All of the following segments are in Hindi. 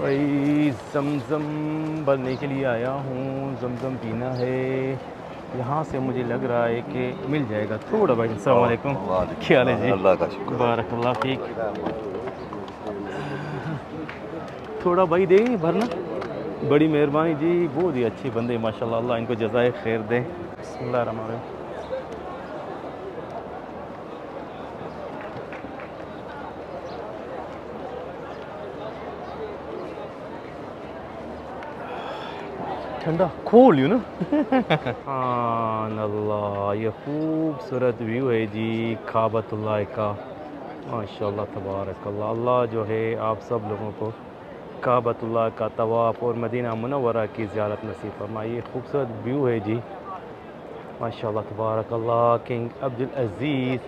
भाई जमज़म भरने के लिए आया हूँ, जमज़म पीना है। यहाँ से मुझे लग रहा है कि मिल जाएगा थोड़ा। भाई अस्सलाम वालेकुम, क्या हाल है जी? अल्लाह का शुक्र। बारकल्लाह फीक। थोड़ा भाई दे भरना, बड़ी मेहरबानी जी, बहुत ही अच्छे बंदे माशाल्लाह, अल्लाह इनको जज़ाए खैर दे। बिस्मिल्लाह रहमान रहीम। ठंडा खोल यू ना। हाँ अल्लाह, ये खूबसूरत व्यू है जी काबतुल्लाह का, माशाल्लाह तबारकल्लाह। अल्लाह जो है आप सब लोगों को काबतुल्लाह का तवाफ़ और मदीना मुनव्वरा की ज़ियारत नसीब फरमाए। ये खूबसूरत व्यू है जी माशाल्लाह तबारकल्लाह। किंग अब्दुल अज़ीज़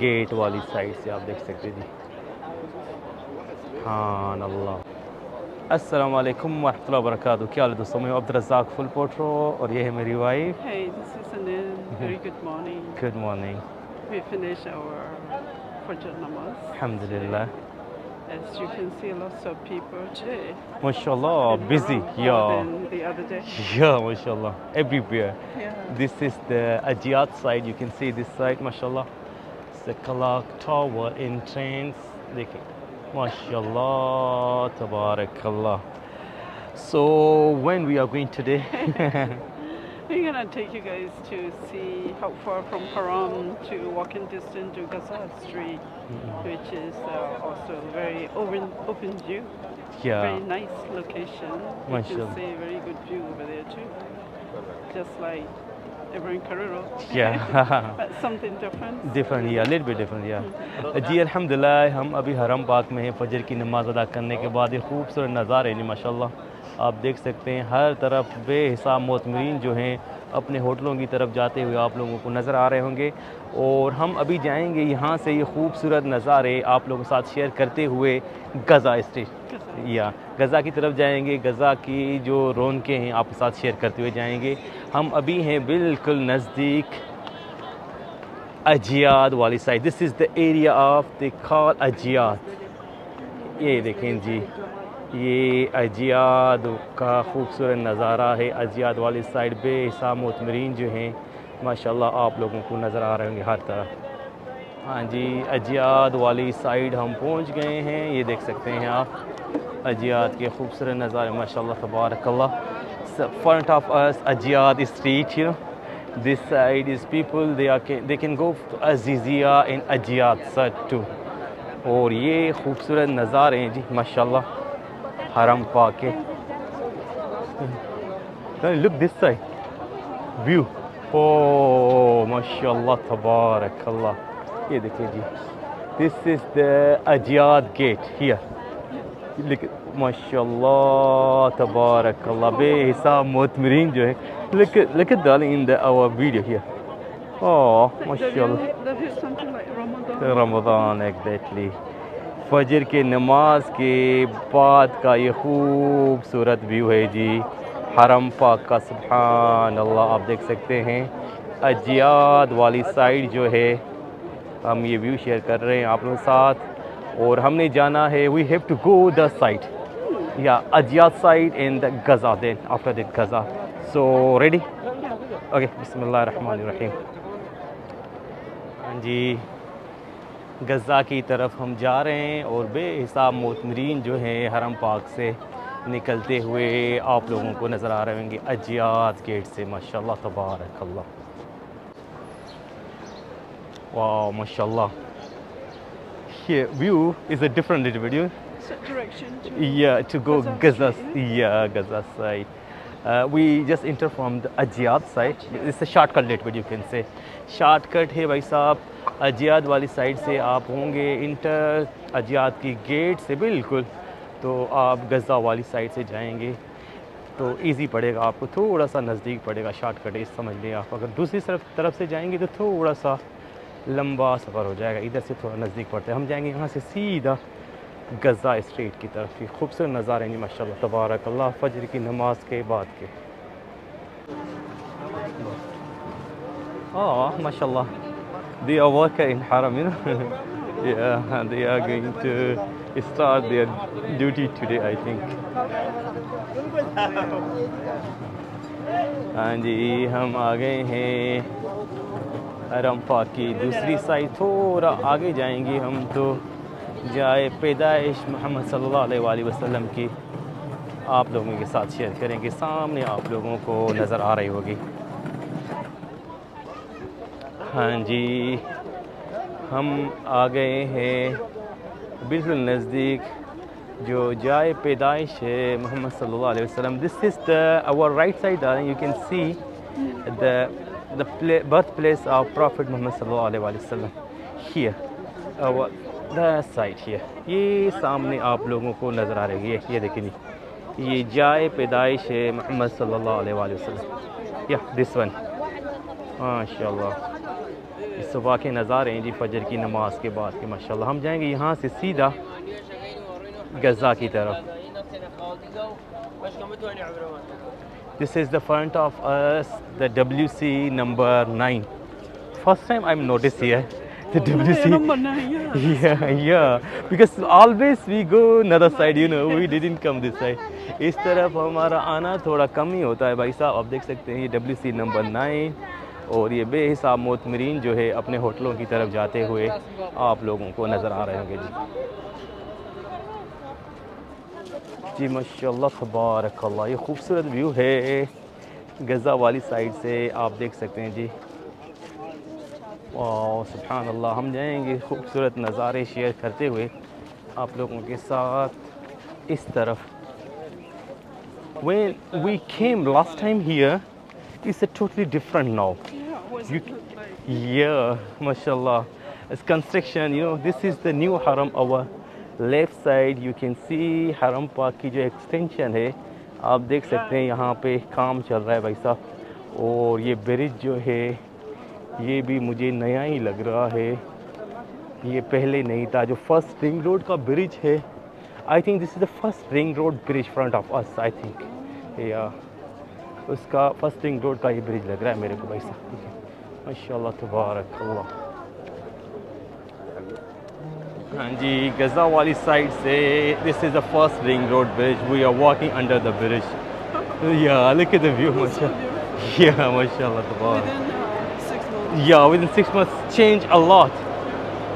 गेट वाली साइड से आप देख सकते जी। हाँ अल्लाह। अस्सलाम वालेकुम वरहमतुल्लाहि वबरकातुहू। क्या हाल है दोस्तों, मैं अब्दुल रज़्ज़ाक फुल पोट्रो और ये है मेरी wife. Hey, this is Anil. Very good morning. Good morning. We finished our Fajr namaz. अल्हम्दुलिल्लाह। As you can see, lots of people today. माशाल्लाह in busy, Haram more yeah. than the other day. Yeah, mashallah, everywhere. Yeah. This is the Ajiyat side. You can see this side, mashallah. It's the Kalak Tower entrance. देखिए, mashallah, tabarakallah. So when we are going today? We're gonna take you guys to see how far from Haram to walking distance to Gaza Street, which is also very open view. Yeah. Very nice location. You Mashallah. can see very good view over there too. Just like Ibrahim Carrero. Yeah. But something different. Different, yeah, a little bit different, yeah. जी अल्हम्दुलिल्लाह, हम अभी हरम पाक में हैं। फजर की नमाज़ अदा करने के बाद ये खूबसूरत नज़ारे हैं माशाल्लाह, आप देख सकते हैं। हर तरफ बेहिसाब मोतमरीन जो हैं अपने होटलों की तरफ जाते हुए आप लोगों को नज़र आ रहे होंगे। और हम अभी जाएंगे यहाँ से ये खूबसूरत नज़ारे आप लोगों के साथ शेयर करते हुए गज़ा स्ट्रीट या गज़ा की तरफ जाएंगे। गज़ा की जो रौनकें हैं आपके साथ शेयर करते हुए जाएंगे। हम अभी हैं बिल्कुल नज़दीक अजियाद वाली side. This is the area of the call Ajyad. ये देखें जी, ये अजियाद का खूबसूरत नज़ारा है। अजियाद वाली साइड बेहिसाब मोतमरीन जो हैं माशाल्लाह आप लोगों को नज़र आ रहे होंगे हर तरफ। हाँ जी, अजियाद वाली साइड हम पहुंच गए हैं। ये देख सकते हैं आप अजियाद के खूबसूरत नज़ारे माशाल्लाह तबारकल्लाह। Front of us Ajyad street, you know, this side is people they can go to Aziziyah in Ajyad side too. और ये खूबसूरत नज़ारे हैं जी माशाल्लाह हरम पाक के। Look this side view, oh माशाल्लाह तबारकल्लाह। ये देखिए जी, this is the Ajyad gate here. माशाल्लाह तबारकल्लाह, बेहिसाब मोतमरीन जो है। look at darling in our video here. Oh माशाल्लाह, That is something like Ramadan. Ramzan exactly. फजर के नमाज के बाद का ये खूबसूरत व्यू है जी हरम पाक का। सुभान अल्लाह, आप देख सकते हैं अजियाद वाली साइड जो है हम ये व्यू शेयर कर रहे हैं आप लोगों के साथ। और हमने जाना है, we have to go the side या Ajyad side in the Ghazza, then after the Ghazza. So ready? Okay, बिस्मिल्लाहिर्रहमानिर्रहीम। हाँ जी, गज़ा की तरफ हम जा रहे हैं और बेहिसाब मोतमरीन जो हैं हरम पाक से निकलते हुए आप लोगों को नज़र आ रहे होंगे अजियाद गेट से माशाल्लाह तबारकल्लाह। वाह माशाल्लाह, ये view is a different little bit, Set direction to yeah, to go Gaza Gaza, Street. yeah, Gaza side. We just enter from the Ajiyad side. It's a shortcut little bit, you can say. Shortcut है भाई साहब, अजियाद वाली साइड से आप होंगे इंटर अजियाद की गेट से बिल्कुल, तो आप गज़ा वाली साइड से जाएंगे तो इजी पड़ेगा आपको, थोड़ा सा नज़दीक पड़ेगा। शॉर्टकट है समझ लें आप। अगर दूसरी तरफ से जाएंगे तो थोड़ा सा लंबा सफ़र हो जाएगा। इधर से थोड़ा नज़दीक पड़ता है। हम जाएंगे यहाँ से सीधा गज़ा स्ट्रीट की तरफ। ये खूबसूरत नज़ारे हैं माशाल्लाह तबारक अल्लाह, फजर की नमाज के बाद के। माशाल्लाह, they are working in Haram, you know. Yeah, and they are going to start their duty today, I think. हाँ जी, हम आ गए हैं हरम पाक की दूसरी साइड। थोड़ा आगे जाएंगे हम तो जाए पैदाइश मोहम्मद सल्लल्लाहु अलैहि वसल्लम की आप लोगों के साथ शेयर करेंगे। सामने आप लोगों को नज़र आ रही होगी। हाँ जी, हम आ गए हैं बिल्कुल नज़दीक जो जाए पैदाइश है मोहम्मद सल्लल्लाहु अलैहि वसल्लम। This is the our right side, you can see the birthplace of prophet Muhammad सल्लल्लाहु अलैहि वसल्लम here, our the side here. ये सामने आप लोगों को नज़र आ रही है, ये देखिए, ये जाए पैदाइश है मोहम्मद सल्लल्लाहु अलैहि वसल्लम। या दिस वन, माशाल्लाह, इस सुबह के नज़ारे हैं जी फजर की नमाज के बाद के माशाल्लाह। हम जाएंगे यहाँ से सीधा गज़ा की तरफ। This is the front of us, the WC number 9. First time I'm noticed here the WC. Number 9, yeah. Yeah, because always we go another side, you know, we didn't come this side. इस तरफ हमारा आना थोड़ा कम ही होता है भाई साहब। आप देख सकते हैं ये WC number 9 और ये बेहिसाब मोतमरीन जो है अपने होटलों की तरफ जाते हुए आप लोगों को नज़र आ रहे होंगे जी माशाल्लाह तबारक अल्लाह। ये खूबसूरत व्यू है गज़ा वाली साइड से, आप देख सकते हैं जी। वाह सुभान अल्लाह। हम जाएंगे खूबसूरत नज़ारे शेयर करते हुए आप लोगों के साथ इस तरफ। When we came last time here, it's a totally different now. Yeah, what's You, it look like? yeah, mashallah. It's construction, you know, this is the new haram. Our left side you can see haram park की जो extension है, आप देख सकते हैं यहाँ पे काम चल रहा है भाई साहब। और ये ब्रिज जो है ये भी मुझे नया ही लग रहा है, ये पहले नहीं था। जो फर्स्ट रिंग रोड का ब्रिज है, I think this is the first ring road bridge front of us, I think. या उसका फर्स्ट रिंग रोड का ये ब्रिज लग रहा है मेरे को भाई साहब। माशाल्लाह तबारक अल्लाह। हाँ जी, गज़ा वाली साइड से this is the first ring road bridge. We are walking under the bridge. या लुक एट द व्यू माशाल्लाह। या माशाल्लाह तबारक। Within 6 months. या within 6 months change a lot.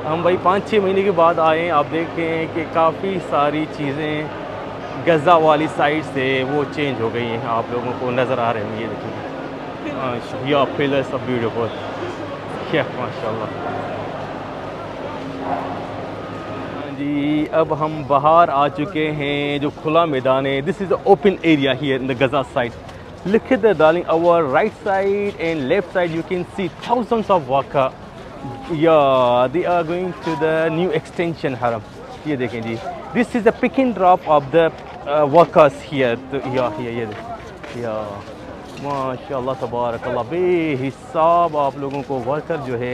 हम भाई 5-6 महीने के बाद आए। आप देखें कि काफ़ी सारी चीज़ें गज़ा वाली साइड से वो चेंज हो गई हैं, आप लोगों को नज़र आ रहे हैं। ये देखिए, या पिलर्स ऑफ ब्यूटीफुल, क्या माशाल्लाह। हाँ जी, अब हम बाहर आ चुके हैं जो खुला मैदान है। This is the open area here in the Gaza side. Look at the darling, our right side and left side you can see thousands of worker. Yeah, they are going to the new extension haram. ये देखें जी, this is the pick and drop of the workers here. तो ये माशाल्लाह तबारक अल्लाह। बेहिसाब आप लोगों को वर्कर जो है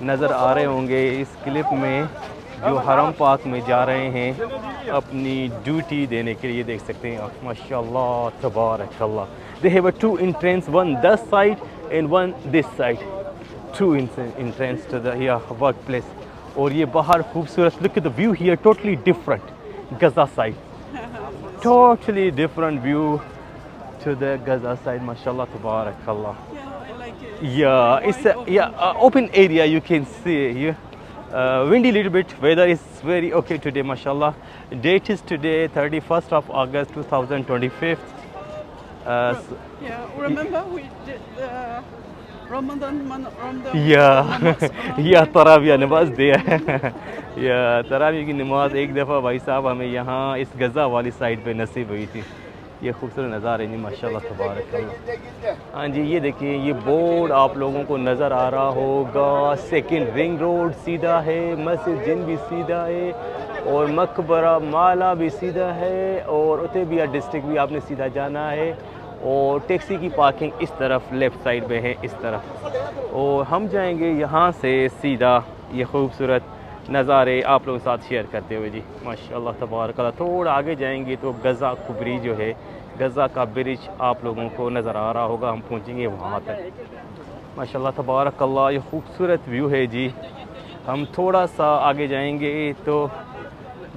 नज़र आ रहे होंगे इस क्लिप में, जो हरम पाक में जा रहे हैं अपनी ड्यूटी देने के लिए। देख सकते हैं आप, माशाल्लाह तबारक अल्लाह। They have a 2 entrance, one this side and one this side. 2 entrance to the workplace. और ये बाहर खूबसूरत, look at the view here, totally different. Gaza side, totally different view to the Gaza side. Mashallah, tabarakallah. Yeah, I like it. Yeah, it's a open area. You can see here. Windy little bit. Weather is very okay today. Mashallah. Date is today 31st of August 2025. Yeah, remember we did the Ramadan. या तराविया नमाज दिया या तरावी की नमाज एक दफ़ा भाई साहब हमें यहाँ इस गज़ा वाली साइड पे नसीब हुई थी। ये खूबसूरत नज़ारे नहीं माशाल्लाह तबारक अल्लाह। हाँ जी, ये देखिए, ये बोर्ड आप लोगों को नज़र आ रहा होगा। सेकंड रिंग रोड सीधा है, मस्जिद जिन भी सीधा है, और मकबरा माला भी सीधा है, और उतेबिया डिस्ट्रिक्ट भी आपने सीधा जाना है। और टैक्सी की पार्किंग इस तरफ लेफ़्ट साइड में है, इस तरफ। और हम जाएंगे यहाँ से सीधा ये खूबसूरत नज़ारे आप लोगों के साथ शेयर करते हुए जी। माशाल्लाह तबारक अल्लाह। थोड़ा आगे जाएंगे तो गज़ा कुबरी जो है, गज़ा का ब्रिज आप लोगों को नज़र आ रहा होगा, हम पहुँचेंगे वहाँ तक। माशाल्लाह तबारक अल्लाह, ये खूबसूरत व्यू है जी। हम थोड़ा सा आगे जाएंगे तो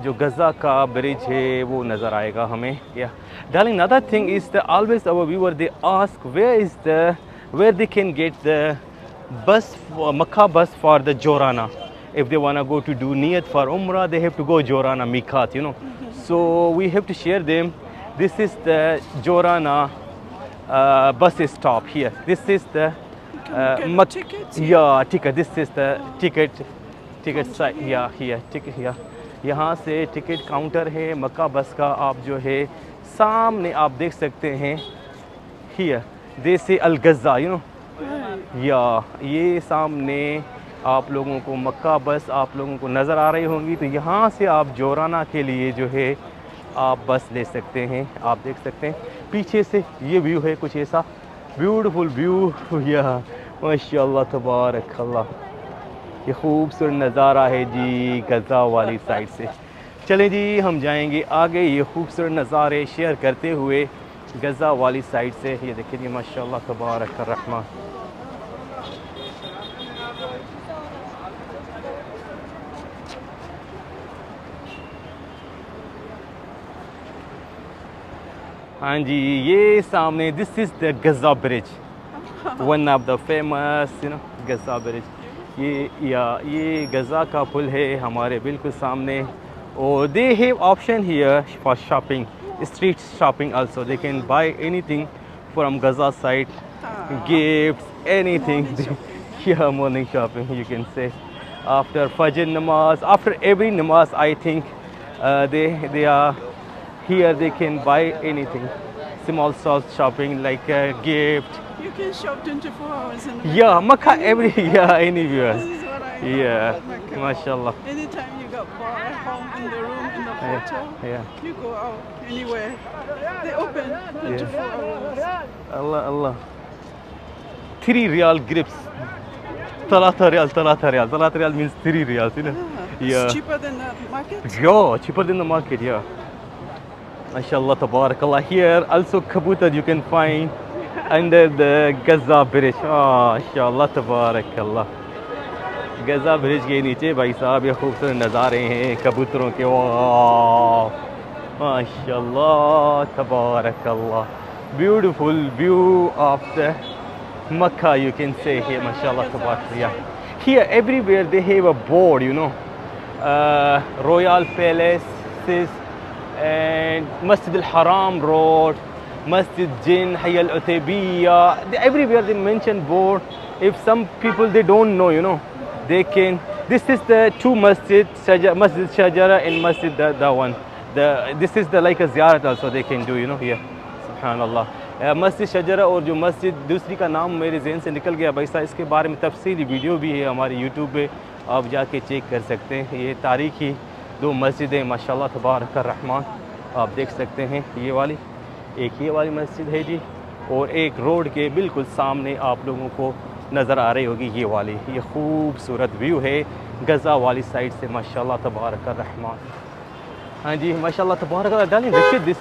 जो गज़ा का ब्रिज है वो नज़र आएगा हमें। या darling, another thing is the always our viewer they ask where they can get the bus, Makkah bus for the Jorana. If they want to go to do niyat for Umrah, they have to go Jorana Miqat, you know. So we have to share them. This is the Jorana bus stop here. This is the tickets? yeah, ticket. This is the ticket side. Yeah, here ticket here. यहाँ से टिकट काउंटर है मक्का बस का। आप जो है सामने आप देख सकते हैं here they say Al Gaza, you know. या ये सामने आप लोगों को मक्का बस आप लोगों को नज़र आ रही होंगी। तो यहाँ से आप जोराना के लिए जो है आप बस ले सकते हैं। आप देख सकते हैं पीछे से ये व्यू है कुछ ऐसा, ब्यूटीफुल व्यू। या माशाल्लाह तबारक अल्लाह, ये खूबसूरत नज़ारा है जी गज़ा वाली साइड से। चलें जी हम जाएंगे आगे ये खूबसूरत नज़ारे शेयर करते हुए गज़ा वाली साइड से। ये देखिए जी माशाल्लाह तबारक अर्रहमान। हाँ जी, ये सामने this is the Gaza bridge, one of the famous you know Gaza bridge. ये गज़ा का पुल है हमारे बिल्कुल सामने। और they have option here for shopping, street shopping also. They can buy anything from Gaza side, gifts, anything. Yeah, morning shopping you can say. After Fajr namaz, after every namaz, I think they are here. They can buy anything, small shopping like a gift. You can shop 24 hours in Mecca. Yeah, Makkah every anywhere. This is what I love Yeah, about Mecca. mashallah. Anytime you got bored at home, in the room, in the hotel, Yeah. you go out anywhere. They open 24 hours. Allah. 3 riyal grips. 3 riyal. 3 riyal means 3 riyals, you know. Yeah. It's cheaper than the market. Yeah, cheaper than the market, yeah. MashaAllah, tabarakallah. Here also kabutar you can find under the Gaza bridge. MashaAllah, tabarakallah. Gaza bridge के नीचे भाई साहब ये खूबसूरत नज़ारे हैं कबूतरों के। वाह माशाल्लाह तबारकल्लाह, beautiful view of the Makkah you can say here, mashallah tabarakallah. Here everywhere they have a board, you know, Royal Palaces and Masjid al-Haram Road, Masjid Jinn, Hayy al-Utaybiya. Everywhere they mention board. If some people they don't know, you know, they can. This is the two masjid, Masjid Shajara and Masjid the one. This is the like a ziyarat also they can do, you know, here. Subhanallah. मस्जिद शजरा और जो मस्जिद दूसरी का नाम मेरे जहन से निकल गया भाई साहब, इसके बारे में तफसीली वीडियो भी है हमारे यूट्यूब पे, आप जाके चेक कर सकते हैं। ये तारीखी दो मस्जिदें माशाल्लाह तबारक रहमान आप देख सकते हैं। ये वाली मस्जिद है जी, और एक रोड के बिल्कुल सामने आप लोगों को नज़र आ रही होगी ये खूबसूरत व्यू है गज़ा वाली साइड से माशाल्लाह तबारक रहमान। हाँ जी माशाल्लाह तबारक। डालिए देखिए this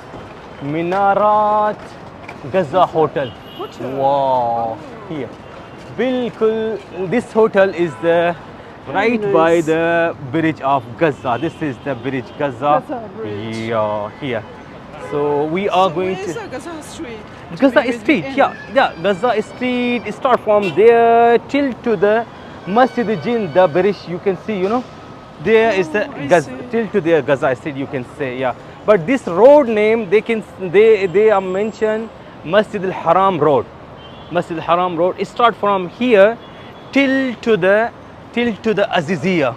मीनारात Gaza Hotel. Wow, here. Bilkul, this hotel is right by the bridge of Gaza. This is the bridge Gaza. Bridge. Yeah, here. So we are going Where is to the Gaza Street? Gaza Street. Yeah, Gaza Street. Start from there till to the Masjid Jinn, the bridge you can see. You know, there is the Gaza till to the Gaza Street you can say. Yeah, but this road name they are mentioned. Masjid al-Haram Road. Masjid al-Haram Road. It start from here till to the Aziziyah.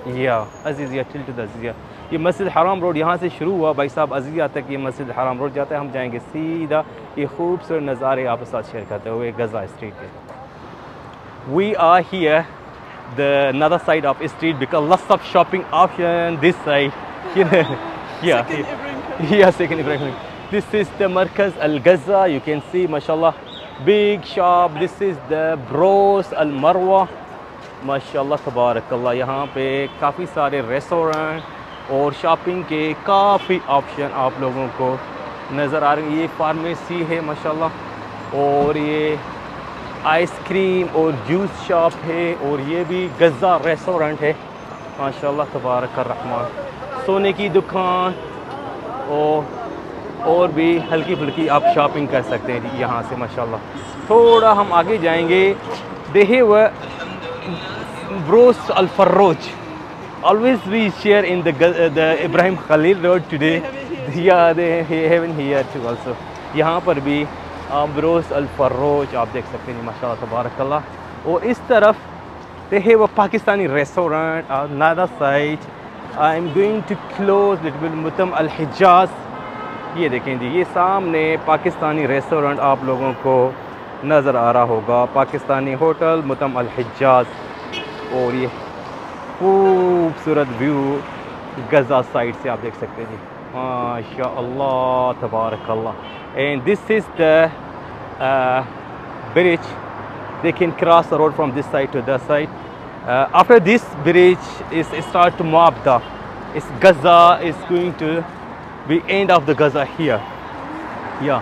Yeah, Aziziyah till to the Aziziyah. ये मस्जिद हराम रोड यहाँ से शुरू हुआ भाई साहब, अज़िज़िया तक ये मस्जिद हराम रोड जाता है। हम जाएंगे सीधा ये खूबसूरत नज़ारे आपके साथ शेयर करते हुए गज़ा स्ट्रीट के। We are here the another side of street because lots of shopping option this side. Yeah. Second Ibrahim. Yeah, second Ibrahim. This is the Markaz Al Gaza. You can see, mashallah, big shop. This is the Bros Al Marwa. माशाल्लाह तबारकल्लाह। यहाँ पे काफ़ी सारे रेस्टोरेंट और शॉपिंग के काफ़ी ऑप्शन आप लोगों को नज़र आ रहे हैं। ये फार्मेसी है माशाल्लाह, और ये आइसक्रीम और जूस शॉप है, और ये भी गज़ा रेस्टोरेंट है माशाल्लाह तबारक रहमान। सोने की दुकान और भी हल्की फुल्की आप शॉपिंग कर सकते हैं यहाँ से माशाल्लाह। थोड़ा हम आगे जाएंगे। देहे व Bros Al Farroch. Always we share in the Ibrahim Khalil Road today. Yeah, they have in here too also. यहाँ पर भी Bros Al Farroch आप देख सकते हैं माशाल्लाह तबारकल्लाह। और इस तरफ they have a Pakistani restaurant on another side. I am going to close little bit Mutam Al Hijaz. ये देखें जी, ये सामने पाकिस्तानी रेस्टोरेंट आप लोगों को नज़र आ रहा होगा, पाकिस्तानी होटल मुतम अल हिजाज। और ये खूबसूरत व्यू गज़ा साइड से आप देख सकते हैं जी, माशा अल्लाह तबारक अल्लाह। And this is the bridge, they can cross the road from this side to that side. After this bridge is start to Maabda, इस Ghazza is going to be end of the Ghazza here. या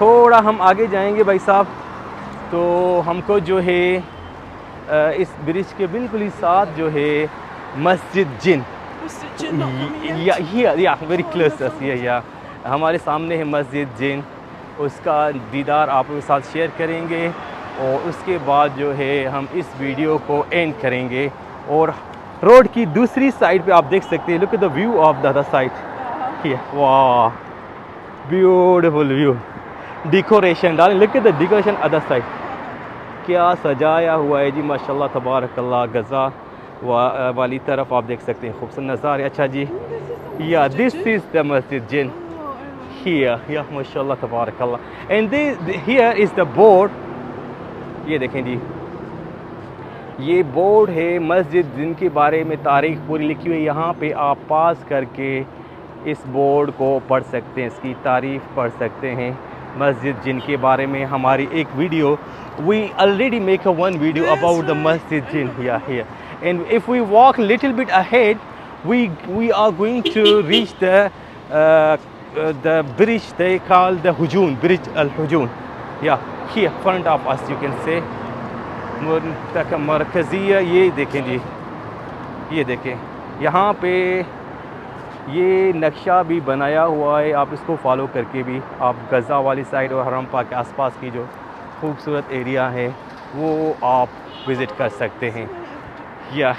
थोड़ा हम आगे जाएंगे भाई साहब, तो हमको जो है इस ब्रिज के बिल्कुल ही साथ जो है मस्जिद जिन, या वेरी क्लोज या हमारे सामने है मस्जिद जिन। उसका दीदार आपके साथ शेयर करेंगे, और उसके बाद जो है हम इस वीडियो को एंड करेंगे। और रोड की दूसरी साइड पे आप देख सकते हैं, look at the view of the other side. वाह, beautiful view, decoration darling, look at the decoration other side, क्या सजाया हुआ है जी माशाल्लाह तबारकल्लाह। गज़ा वाली तरफ आप देख सकते हैं खूबसूरत नज़ारे। अच्छा जी, या दिस इज़ द मस्जिद जिन हियर, या माशाल्लाह तबारकल्लाह। And here is the board, ये देखें जी, ये बोर्ड है मस्जिद जिन के बारे में तारीख पूरी लिखी हुई है। यहाँ पे आप पास करके इस बोर्ड को पढ़ सकते हैं, इसकी तारीफ़ पढ़ सकते हैं मस्जिद जिन के बारे में। हमारी एक video, we already make a one video about the masjid jinn here, and if we walk little bit ahead, we are going to reach the bridge they call the Hujun, bridge Al Hujun, here front of us you can say मुंतका मरकज़िया। ये देखें जी, ये देखें यहाँ पे ये नक्शा भी बनाया हुआ है, आप इसको फॉलो करके भी आप गज़ा वाली साइड और हरम पाक के आसपास की जो खूबसूरत एरिया है वो आप विज़िट कर सकते हैं। या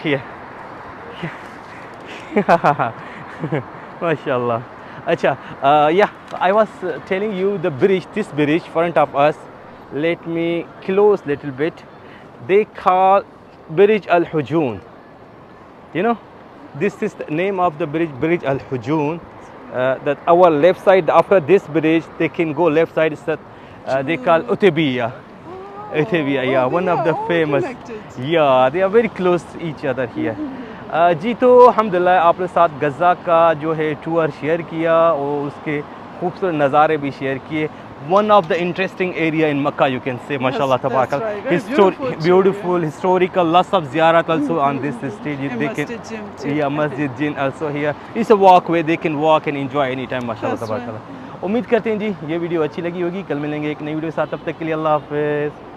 माशाल्लाह। अच्छा, या I was telling you the bridge, this bridge front of us, let me close little bit, they call bridge Al Hujun, you know, this is the name of the bridge, bridge Al Hujun. That our left side, after this bridge they can go left side, is that they call Utaibiya. Utaibiya, yeah, one of the famous, yeah, they are very close to each other here. जी, तो अल्हम्दुलिल्लाह आपके साथ गज़ा का जो है टूर शेयर किया और उसके खूबसूरत नज़ारे भी शेयर किए। One of the interesting area in Makkah, you can say, mashallah tabarakallah. Right. Beautiful, historical, lots of ziyarat also on this stage. They can, Masjid Jinn too. yeah, Masjid Jinn also here. It's a walkway, they can walk and enjoy anytime, mashallah tabarakallah. उम्मीद करते हैं जी ये वीडियो अच्छी लगी होगी। कल मिलेंगे एक नई वीडियो के साथ, तब तक के लिए अल्लाह हाफ़िज़।